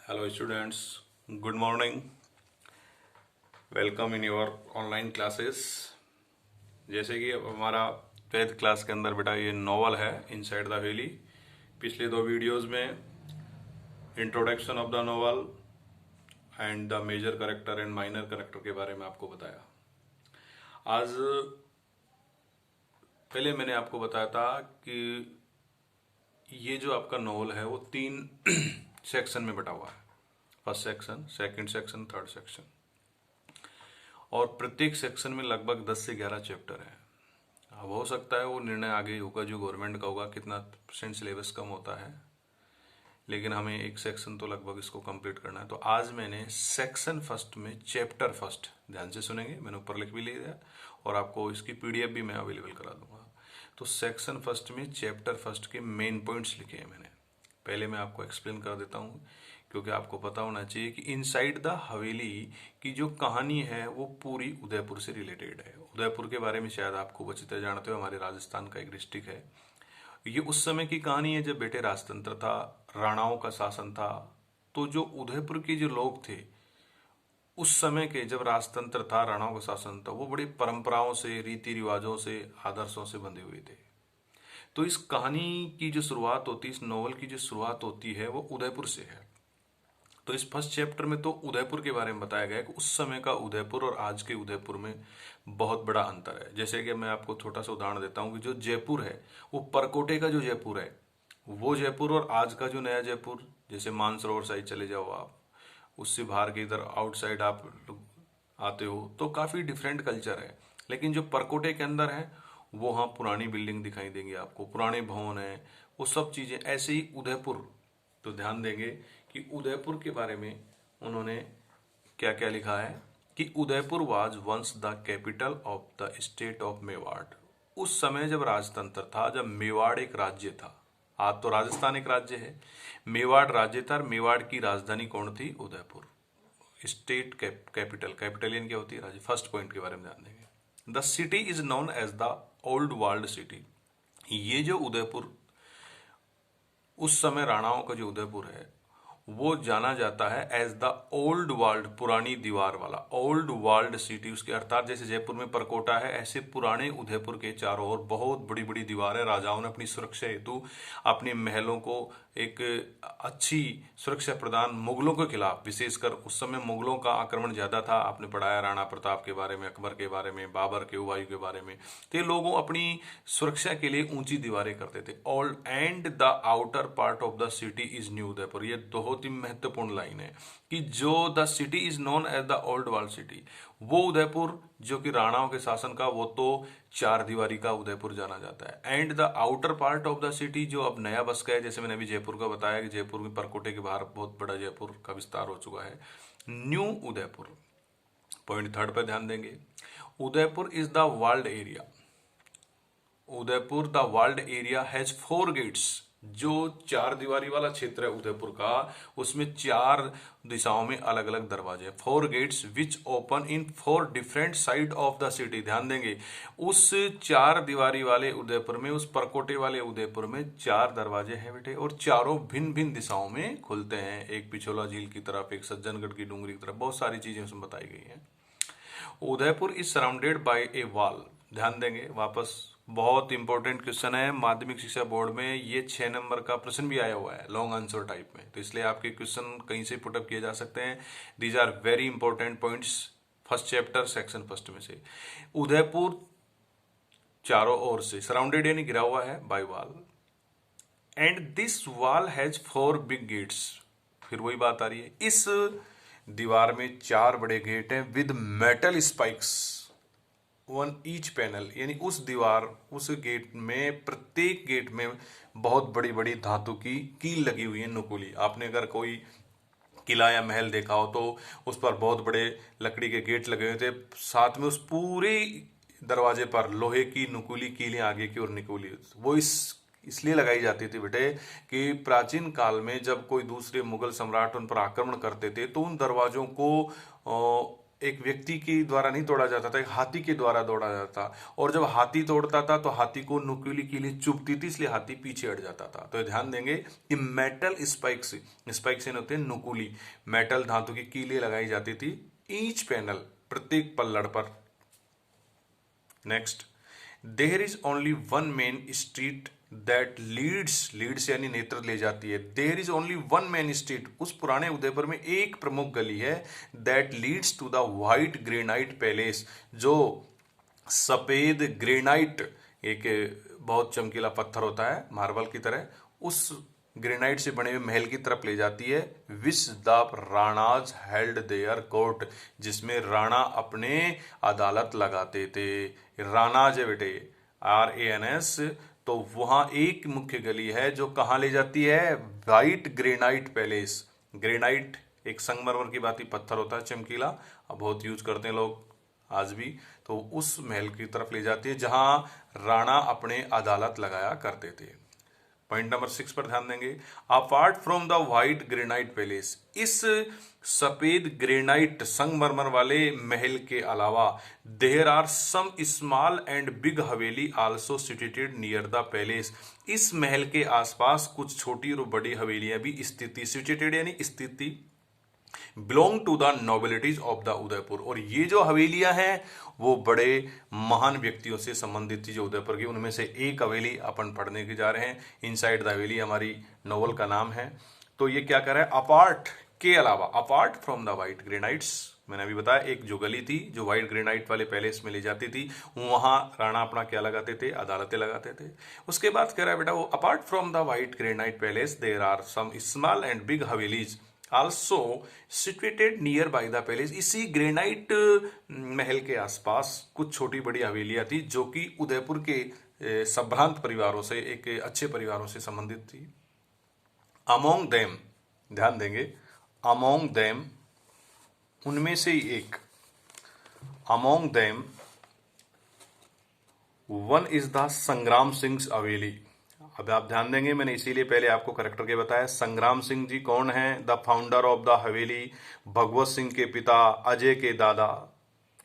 Hello students, good morning. Welcome in your online classes. जैसे कि अब हमारा 12th क्लास के अंदर बेटा ये नॉवल है इनसाइड द वैली। पिछले दो वीडियोस में introduction of the novel and the major character and minor character के बारे में आपको बताया। आज पहले मैंने आपको बताया था कि ये जो आपका नॉवल है वो 3 सेक्शन में बटा हुआ है। First section, second section, third section, और प्रत्येक सेक्शन में लगभग 10 से 11 चैप्टर है। अब हो सकता है वो निर्णय आगे होगा जो गवर्नमेंट का होगा, कितना % सिलेबस कम होता है, लेकिन हमें एक सेक्शन तो लगभग इसको कंप्लीट करना है। तो आज मैंने सेक्शन फर्स्ट में चैप्टर फर्स्ट, ध्यान से सुनेंगे, मैंने ऊपर लिख भी लिया और आपको इसकी PDF भी मैं अवेलेबल करा दूंगा। तो सेक्शन फर्स्ट में चैप्टर फर्स्ट के मेन पॉइंट्स लिखे हैं मैंने। पहले मैं आपको एक्सप्लेन कर देता हूँ, क्योंकि आपको पता होना चाहिए कि इनसाइड द हवेली की जो कहानी है वो पूरी उदयपुर से रिलेटेड है। उदयपुर के बारे में शायद आपको अच्छी तरह जानते हो, हमारे राजस्थान का एक डिस्ट्रिक्ट है। ये उस समय की कहानी है जब बेटे राजतंत्र था, राणाओं का शासन था। तो जो उदयपुर के जो लोग थे उस समय के, जब राजतंत्र था, राणाओं का शासन था, वो बड़ी परंपराओं से, रीति रिवाजों से, आदर्शों से बंधे हुए थे। तो इस कहानी की जो शुरुआत होती है, इस नॉवल की जो शुरुआत होती है, वो उदयपुर से है। तो इस फर्स्ट चैप्टर में तो उदयपुर के बारे में बताया गया है कि उस समय का उदयपुर और आज के उदयपुर में बहुत बड़ा अंतर है। जैसे कि मैं आपको छोटा सा उदाहरण देता हूँ कि जो जयपुर है, वो परकोटे का जो जयपुर है, वो जयपुर और आज का जो नया जयपुर, जैसे मानसरोवर साइड चले जाओ आप, उससे बाहर के इधर आउटसाइड आप आते हो तो काफ़ी डिफरेंट कल्चर है। लेकिन जो परकोटे के अंदर है वो, हाँ, पुरानी बिल्डिंग दिखाई देंगी आपको, पुराने भवन है, वो सब चीज़ें। ऐसे ही उदयपुर, तो ध्यान देंगे कि उदयपुर के बारे में उन्होंने क्या क्या लिखा है कि Udaipur was once the capital of the state of Mewar. उस समय जब राजतंत्र था, जब मेवाड़ एक राज्य था, आज तो राजस्थान एक राज्य है, मेवाड़ राज्य था। मेवाड़ की राजधानी कौन थी? उदयपुर। स्टेट कैपिटल, कैपिटलियन क्या होती है? राज्य। फर्स्ट पॉइंट के बारे में ध्यान देंगे। The city is known as the old world city. ये जो उदयपुर, उस समय राणाओं का जो उदयपुर है, वो जाना जाता है एज द ओल्ड वर्ल्ड, पुरानी दीवार वाला, ओल्ड वर्ल्ड सिटी। उसके अर्थात जैसे जयपुर में परकोटा है, ऐसे पुराने उदयपुर के चारों ओर बहुत बड़ी बड़ी दीवारें। राजाओं ने अपनी सुरक्षा हेतु अपने महलों को एक अच्छी सुरक्षा प्रदान, मुगलों के खिलाफ, विशेषकर उस समय मुगलों का आक्रमण ज्यादा था। आपने पढ़ाया राणा प्रताप के बारे में, अकबर के बारे में, बाबर के, हुमायूं के बारे में। तो ये लोगों अपनी सुरक्षा के लिए ऊंची दीवारें करते थे। All and the outer part of the city is new Udaipur. ये बहुत ही महत्वपूर्ण लाइन है कि जो the city is known as the old world city, वो उदयपुर जो कि राणाओं के शासन का, वो तो चार दीवारी का उदयपुर जाना जाता है। And the outer part of the city, जो अब नया बस गया है, जैसे मैंने अभी जयपुर का बताया कि जयपुर के परकोटे के बाहर बहुत बड़ा जयपुर का विस्तार हो चुका है, न्यू उदयपुर। पॉइंट थर्ड पर ध्यान देंगे। Udaipur is the world area. Udaipur the world area has 4 gates. जो चार दीवारी वाला क्षेत्र है उदयपुर का, उसमें 4 दिशाओं में अलग अलग दरवाजे, 4 gates which open in 4 different side of the city. ध्यान देंगे, उस चार दीवारी वाले उदयपुर में, उस परकोटे वाले उदयपुर में 4 दरवाजे हैं बेटे, और चारों भिन्न भिन्न दिशाओं में खुलते हैं। एक पिछोला झील की तरफ, एक सज्जनगढ़ की डूंगरी की तरफ, बहुत सारी चीजें उसमें बताई गई हैं। Udaipur is surrounded by A wall. ध्यान देंगे, वापस बहुत इंपॉर्टेंट क्वेश्चन है, माध्यमिक शिक्षा बोर्ड में ये 6 नंबर का प्रश्न भी आया हुआ है लॉन्ग आंसर टाइप में, तो इसलिए आपके क्वेश्चन कहीं से पुटअप किए जा सकते हैं। These are very important points, first chapter section first में से। उदयपुर चारों ओर से सराउंडेड यानी घिरा हुआ है by wall, and this wall has 4 big gates. फिर वही बात आ रही है, इस दीवार में 4 बड़े गेट हैं with metal spikes one each panel, यानी उस दीवार, उस गेट में, प्रत्येक गेट में बहुत बड़ी बड़ी धातु की कील लगी हुई है, नुकीली। आपने अगर कोई किला या महल देखा हो तो उस पर बहुत बड़े लकड़ी के गेट लगे हुए थे, साथ में उस पूरे दरवाजे पर लोहे की नुकीली कीलें आगे की ओर निकली। वो इसलिए लगाई जाती थी बेटे कि प्राचीन काल में जब कोई दूसरे मुगल सम्राट उन पर आक्रमण करते थे तो उन दरवाजों को एक व्यक्ति के द्वारा नहीं तोड़ा जाता था, एक हाथी के द्वारा तोड़ा जाता था। और जब हाथी तोड़ता था तो हाथी को नुकीली कीली चुभती थी, इसलिए हाथी पीछे हट जाता था। तो ध्यान देंगे कि मेटल स्पाइक्स, स्पाइक्स होते हैं नुकीली, मेटल धातु की कीलें लगाई जाती थी ईच पैनल, प्रत्येक पल्लड़ पर। Next, there is only one main street that leads यानी नेत्र ले जाती है। There is only one main street, उस पुराने उदयपुर में एक प्रमुख गली है, that leads to the white granite palace, जो सफेद ग्रेनाइट, एक बहुत चमकीला पत्थर होता है मार्बल की तरह, उस ग्रेनाइट से बने हुए महल की तरफ ले जाती है। Which the Rana's held their court, जिसमें राणा अपने अदालत लगाते थे। राणाज है बेटे, RANS। तो वहां एक मुख्य गली है जो कहां ले जाती है, व्हाइट ग्रेनाइट पैलेस। ग्रेनाइट एक संगमरमर की भांति पत्थर होता है चमकीला, अब बहुत यूज करते हैं लोग आज भी। तो उस महल की तरफ ले जाती है जहां राणा अपने अदालत लगाया करते थे। पॉइंट नंबर 6 पर ध्यान देंगे। Apart from the white granite palace, इस सफेद ग्रेनाइट संगमरमर वाले महल के अलावा there are some small and big haveli also situated near the palace, इस महल के आसपास कुछ छोटी और बड़ी हवेलियां भी स्थित, सिचुएटेड यानी स्थिति, belong to the nobilities of the Udaipur. और ये जो हवेलियां हैं वो बड़े महान व्यक्तियों से संबंधित थी जो उदयपुर की, उनमें से एक हवेली अपन पढ़ने के जा रहे हैं। इनसाइड द हवेली हमारी नोवेल का नाम है। तो ये क्या कर रहा है, अपार्ट के अलावा, apart from the white granites, मैंने अभी बताया एक जो गली थी जो व्हाइट ग्रेनाइट वाले पैलेस में ले जाती थी, वहां राणा अपना क्या लगाते थे, अदालतें लगाते थे। उसके बाद कह रहा है बेटा वो apart from the white granite palace there are some small and big havelis also situated near by the palace, इसी ग्रेनाइट महल के आसपास कुछ छोटी बड़ी हवेलियां थी जो कि उदयपुर के संभ्रांत परिवारों से, एक अच्छे परिवारों से संबंधित थी। अमोंग देम, ध्यान देंगे, अमोंग देम, उनमें से ही एक, among them one is the संग्राम सिंह हवेली। अब आप ध्यान देंगे, मैंने इसीलिए पहले आपको करेक्टर के बताया। संग्राम सिंह जी कौन है, द फाउंडर ऑफ द हवेली, भगवत सिंह के पिता, अजय के दादा।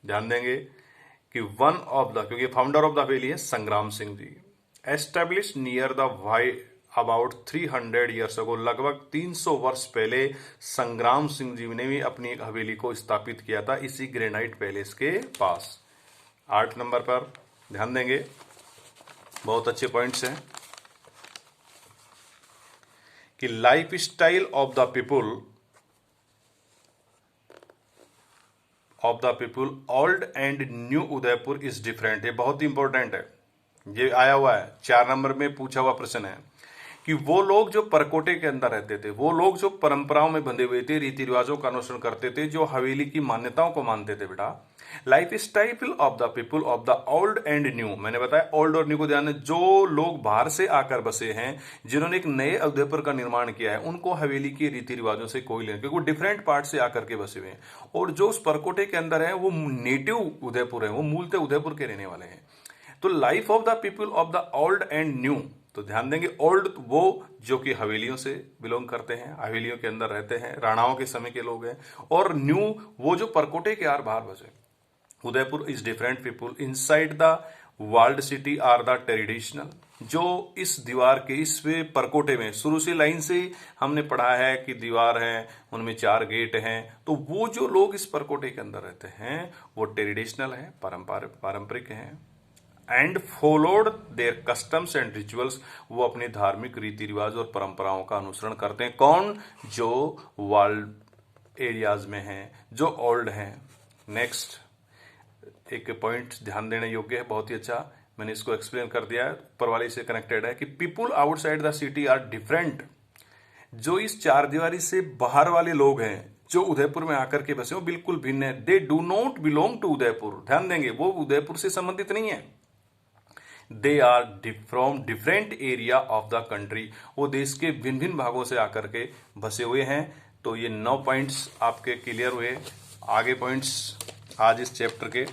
ध्यान देंगे कि वन ऑफ द, क्योंकि फाउंडर ऑफ द हवेली है Sangram Singh ji. Establish near the white about 300 years ago, लगभग 300 वर्ष पहले संग्राम सिंह जी ने भी अपनी एक हवेली को स्थापित किया था इसी ग्रेनाइट पैलेस के पास। 8 नंबर पर ध्यान देंगे, बहुत अच्छे पॉइंट्स हैं कि life style of the people old and new Udaipur is different. ये बहुत ही इंपॉर्टेंट है, ये आया हुआ है 4 नंबर में पूछा हुआ प्रश्न है कि वो लोग जो परकोटे के अंदर रहते थे, वो लोग जो परंपराओं में बंधे हुए थे, रीति रिवाजों का अनुसरण करते थे, जो हवेली की मान्यताओं को मानते थे बेटा। Life style of the people of the old and new, मैंने बताया ओल्ड और न्यू को ध्यान, जो लोग बाहर से आकर बसे हैं, जिन्होंने एक नए उदयपुर का निर्माण किया है, उनको हवेली के रीति रिवाजों से कोई लेना, क्योंकि वो डिफरेंट पार्ट से आकर के बसे हुए हैं। और जो उस परकोटे के अंदर है वो नेटिव उदयपुर है, वो मूलतः उदयपुर के रहने वाले हैं। तो life of the people of the old and new, तो ध्यान देंगे ओल्ड वो जो कि हवेलियों से बिलोंग करते हैं, हवेलियों के अंदर रहते हैं, राणाओं के समय के लोग हैं, और न्यू वो जो परकोटे के आर बाहर बसे। Udaipur is different people inside the world city are the traditional, जो इस दीवार के इस परकोटे में, शुरू से लाइन से हमने पढ़ा है कि दीवार है, उनमें 4 गेट हैं, तो वो जो लोग इस परकोटे के अंदर रहते हैं वो ट्रेडिशनल है, पारंपरिक हैं। And followed there customs and rituals, वो अपने धार्मिक रीति रिवाज और परंपराओं का अनुसरण करते हैं। कौन, जो वर्ल्ड एरियाज में हैं, जो ओल्ड हैं। नेक्स्ट एक पॉइंट ध्यान देने योग्य है, बहुत ही अच्छा, मैंने इसको एक्सप्लेन कर दिया है, ऊपर वाले से कनेक्टेड है कि people outside the city are different, जो इस 4 दीवारी से बाहर वाले लोग हैं जो उदयपुर में आकर के बसे, वो बिल्कुल भिन्न है। They do not belong to Udaipur, ध्यान देंगे वो उदयपुर से संबंधित नहीं है। They are from different area of the country, वो देश के भिन्न भिन्न भागों से आकर के बसे हुए हैं। तो ये 9 पॉइंट्स आपके क्लियर हुए। आगे पॉइंट्स आज इस चैप्टर के,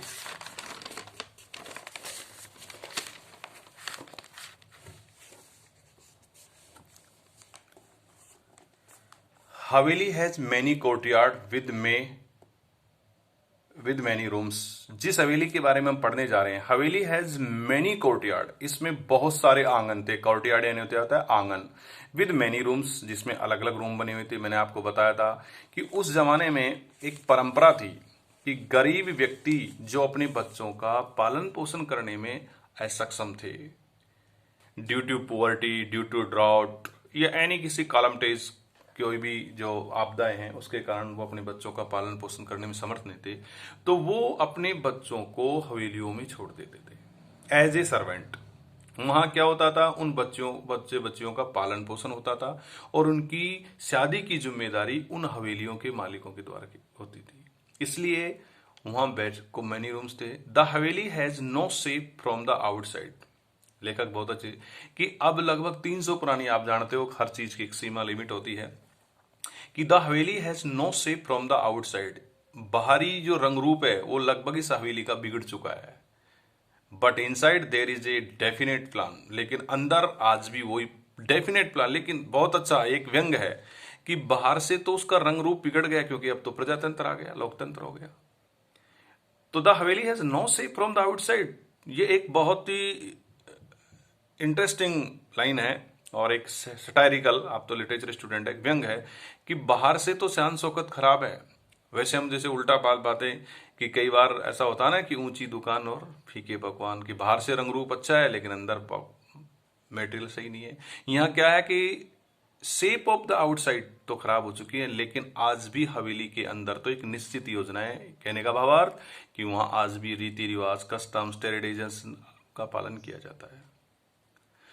हवेली has many courtyard with many rooms. जिस हवेली के बारे में हम पढ़ने जा रहे हैं, हवेली हैज मैनी कोर्टयार्ड, इसमें बहुत सारे आंगन थे। कोर्टयार्ड यानी होता है आंगन। विद मैनी रूम्स, जिसमें अलग अलग रूम बने हुए थे। मैंने आपको बताया था कि उस जमाने में एक परंपरा थी कि गरीब व्यक्ति जो अपने बच्चों का पालन पोषण करने में असक्षम थे, due to poverty, due to drought या एनी किसी कालमटेज, कोई भी जो आपदाएं हैं उसके कारण वो अपने बच्चों का पालन पोषण करने में समर्थ नहीं थे, तो वो अपने बच्चों को हवेलियों में छोड़ देते थे एज ए सर्वेंट। वहां क्या होता था, उन बच्चियों का पालन पोषण होता था और उनकी शादी की जिम्मेदारी उन हवेलियों के मालिकों के द्वारा होती थी। इसलिए वहां बेड को मैनी रूम्स थे। The haveli has no safe from the outside. लेखक बहुत अच्छे कि अब लगभग 300 पुरानी, आप जानते हो हर चीज की एक सीमा लिमिट होती है, कि the haveli has no safe from the outside. बाहरी जो रंग रूप है वो लगभग इस हवेली का बिगड़ चुका है, but inside there is a definite plan. लेकिन अंदर आज भी वही डेफिनेट प्लान। लेकिन बहुत अच्छा एक व्यंग है कि बाहर से तो उसका रंग रूप बिगड़ गया, क्योंकि अब तो प्रजातंत्र आ गया, लोकतंत्र हो गया। तो the haveli has no safe from the outside, ये एक बहुत ही इंटरेस्टिंग लाइन है और एक सटायरिकल, आप तो लिटरेचर स्टूडेंट है, व्यंग है कि बाहर से तो शान शौकत खराब है। वैसे हम जैसे उल्टा पाल पाते कि कई बार ऐसा होता है ना कि ऊंची दुकान और फीके पकवान, की बाहर से रंग रूप अच्छा है लेकिन अंदर मटेरियल सही नहीं है। यहाँ क्या है कि शेप ऑफ द आउटसाइड तो खराब हो चुकी है, लेकिन आज भी हवेली के अंदर तो एक निश्चित योजना है। कहने का भावार्थ कि वहां आज भी रीति रिवाज, कस्टम्स, ट्रेडिशंस का पालन किया जाता है।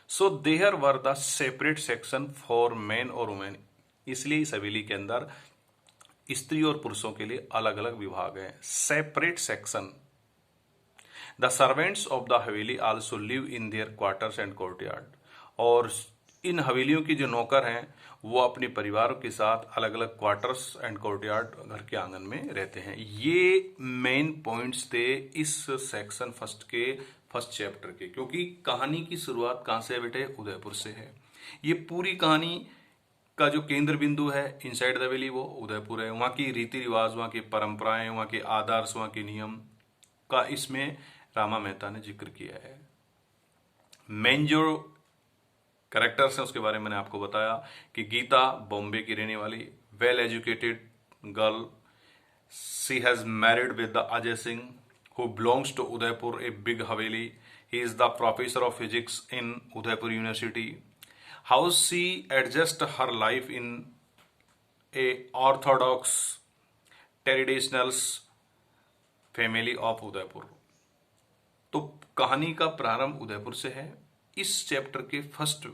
So there were the separate section for man और वुमेन। इसलिए इस हवेली के अंदर स्त्री और पुरुषों के लिए अलग अलग विभाग हैं, separate section. The servants of the haveli also live in their quarters and courtyard. और इन हवेलियों की जो नौकर हैं वो अपने परिवारों के साथ अलग अलग क्वार्टर्स एंड कोर्टयार्ड, घर के आंगन में रहते हैं। ये मेन पॉइंट्स थे इस सेक्शन फर्स्ट चैप्टर के, क्योंकि कहानी की शुरुआत कहां से है बेटे, उदयपुर से है। ये पूरी कहानी का जो केंद्र बिंदु है इनसाइड द हवेली वो उदयपुर है। वहां की रीति रिवाज, वहां की परंपराएं, वहां के आदर्श, वहां के नियम का इसमें रामा मेहता ने जिक्र किया है। मेन जो कैरेक्टर्स हैं उसके बारे में मैंने आपको बताया कि गीता बॉम्बे की रहने वाली, well educated girl, she has married with the Ajay Singh who belongs to Udaipur, a big haveli. He is the professor of physics in Udaipur University. How she adjusts her life in a orthodox traditional family of Udaipur. तो कहानी का प्रारंभ उदयपुर से है। इस chapter के first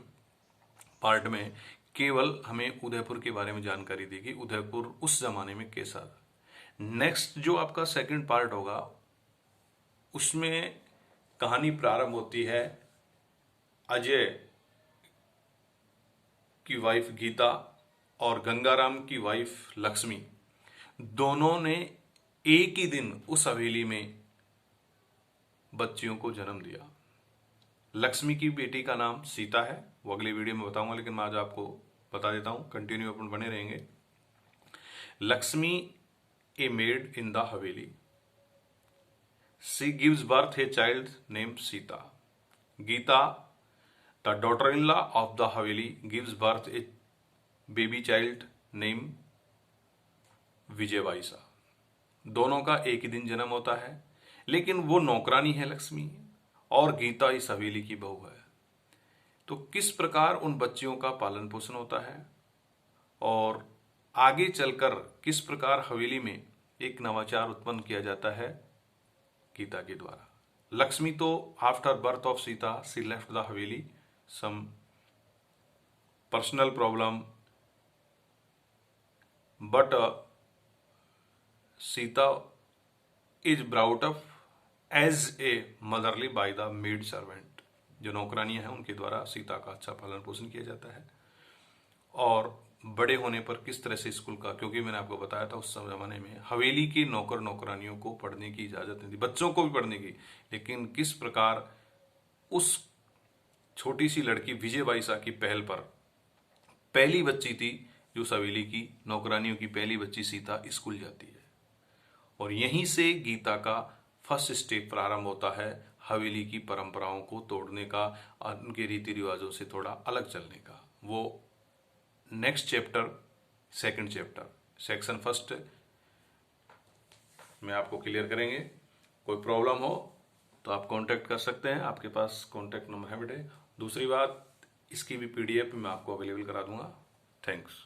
part में केवल हमें उदयपुर के बारे में जानकारी दी कि उदयपुर उस जमाने में कैसा था। नेक्स्ट जो आपका सेकंड पार्ट होगा उसमें कहानी प्रारंभ होती है अजय की वाइफ गीता और गंगाराम की वाइफ लक्ष्मी, दोनों ने एक ही दिन उस हवेली में बच्चियों को जन्म दिया। लक्ष्मी की बेटी का नाम सीता है, वो अगली वीडियो में बताऊंगा, लेकिन मैं आज आपको बता देता हूं, कंटिन्यू अपन बने रहेंगे। लक्ष्मी ए made in the Haveli, she gives birth a child named Sita. Geeta, the daughter-in-law of the Haveli, gives birth a baby child named विजय बाईसा। दोनों का एक ही दिन जन्म होता है, लेकिन वो नौकरानी है लक्ष्मी और गीता इस हवेली की बहू है। तो किस प्रकार उन बच्चियों का पालन पोषण होता है और आगे चलकर किस प्रकार हवेली में एक नवाचार उत्पन्न किया जाता है गीता के द्वारा। लक्ष्मी तो after birth of Sita she left the haveli, some personal problem, but Sita is brought up as a motherly by the maid servant. जो नौकरानियां हैं उनके द्वारा सीता का अच्छा पालन पोषण किया जाता है। और बड़े होने पर किस तरह से स्कूल का, क्योंकि मैंने आपको बताया था उस जमाने में हवेली के नौकर नौकरानियों को पढ़ने की इजाजत नहीं थी, बच्चों को भी पढ़ने की, लेकिन किस प्रकार उस छोटी सी लड़की विजय बाईसा की पहल पर पहली बच्ची थी जो उस हवेली की नौकरानियों की पहली बच्ची सीता स्कूल जाती है और यहीं से गीता का फर्स्ट स्टेप प्रारंभ होता है, हवेली की परंपराओं को तोड़ने का, उनके रीति रिवाजों से थोड़ा अलग चलने का। वो next chapter, second chapter, section first में आपको क्लियर करेंगे। कोई प्रॉब्लम हो तो आप कांटेक्ट कर सकते हैं, आपके पास कांटेक्ट नंबर है बेटे। दूसरी बात, इसकी भी पीडीएफ मैं आपको अवेलेबल करा दूंगा। थैंक्स।